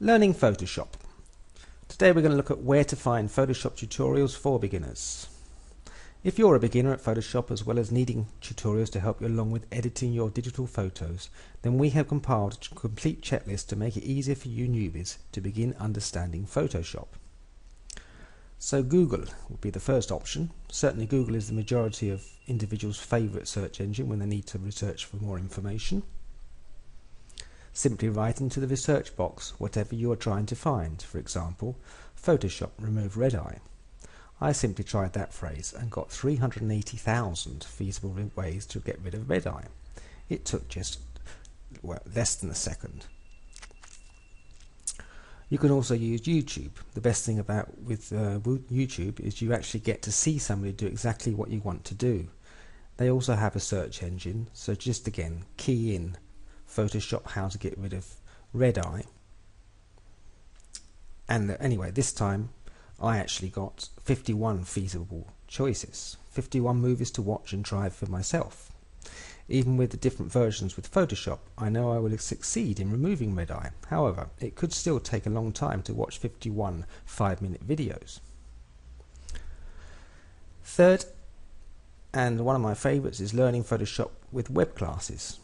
Learning Photoshop. Today we're going to look at where to find Photoshop tutorials for beginners. If you're a beginner at Photoshop as well as needing tutorials to help you along with editing your digital photos, then we have compiled a complete checklist to make it easier for you newbies to begin understanding Photoshop. So Google would be the first option. Certainly Google is the majority of individuals' favourite search engine when they need to research for more information. Simply write into the research box whatever you are trying to find. For example, Photoshop remove red eye. I simply tried that phrase and got 380,000 feasible ways to get rid of red eye. It took just less than a second. You can also use YouTube. The best thing about with YouTube is you actually get to see somebody do exactly what you want to do. They also have a search engine, so just again key in Photoshop how to get rid of red eye, and anyway this time I actually got 51 feasible choices, 51 movies to watch and try for myself. Even with the different versions with Photoshop, I know I will succeed in removing red eye. However, it could still take a long time to watch 51 5-minute videos. Third, and one of my favorites, is learning Photoshop with web classes.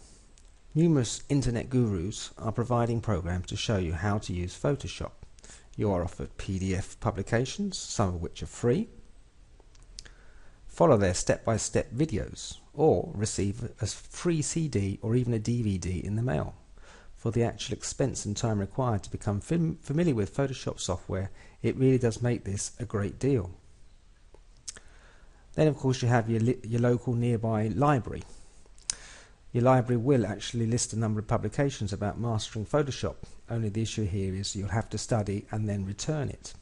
Numerous internet gurus are providing programs to show you how to use Photoshop. You are offered PDF publications, some of which are free. Follow their step-by-step videos, or receive a free CD or even a DVD in the mail. For the actual expense and time required to become familiar with Photoshop software, it really does make this a great deal. Then of course you have your local nearby library. Your library will actually list a number of publications about mastering Photoshop. Only the issue here is you'll have to study and then return it.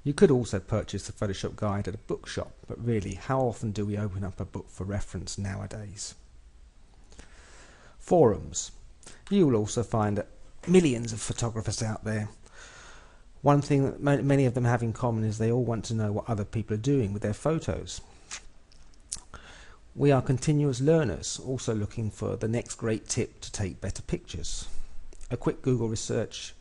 You could also purchase the Photoshop guide at a bookshop, but really, how often do we open up a book for reference nowadays? Forums. You will also find millions of photographers out there. One thing that many of them have in common is they all want to know what other people are doing with their photos. We are continuous learners, also looking for the next great tip to take better pictures. A quick Google research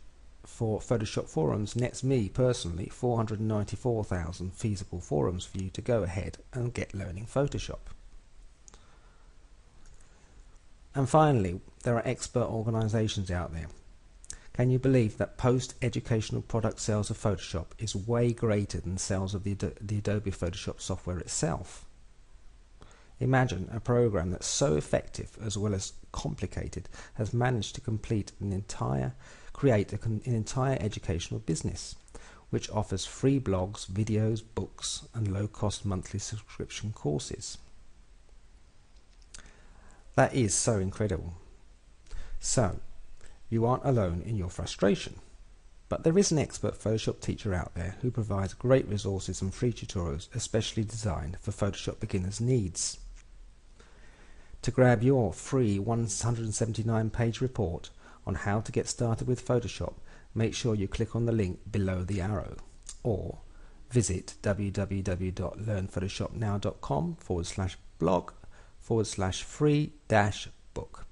for Photoshop forums nets me personally 494,000 feasible forums for you to go ahead and get learning Photoshop. And finally, there are expert organizations out there. Can you believe that post-educational product sales of Photoshop is way greater than sales of the Adobe Photoshop software itself? Imagine a program that's so effective as well as complicated has managed to create an entire educational business, which offers free blogs, videos, books, and low-cost monthly subscription courses. That is so incredible. So, you aren't alone in your frustration, but there is an expert Photoshop teacher out there who provides great resources and free tutorials especially designed for Photoshop beginners' needs. To grab your free 179-page report on how to get started with Photoshop, make sure you click on the link below the arrow, or visit www.learnphotoshopnow.com/blog/free-book.